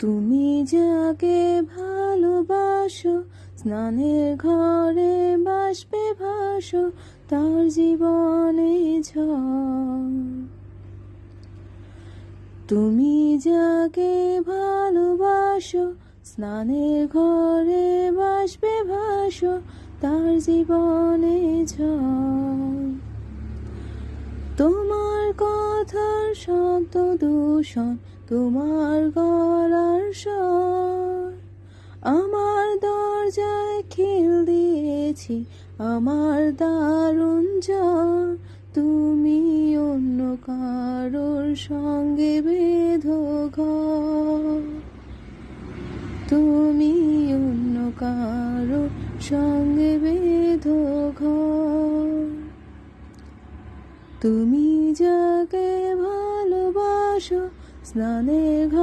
তুমি যাকে ভালোবাসো, স্নানের ঘরে বাষ্পে ভাসো, তার জীবনে ঝড়। তুমি যাকে ভালোবাসো, স্নানের ঘরে বাষ্পে ভাসো, তার জীবনে ঝড়। তোমার কথার শব্দ দূষণ, তোমার গলার স্বর, আমার দরজায় খিল দিয়েছি, আমার দারুণ জ্বর। তুমি অন্য কারোর সঙ্গে বেঁধো ঘর, তুমি অন্য কারোর সঙ্গে বেঁধো ঘর। তুমি যাকে ভালোবাসো, স্নানের ঘর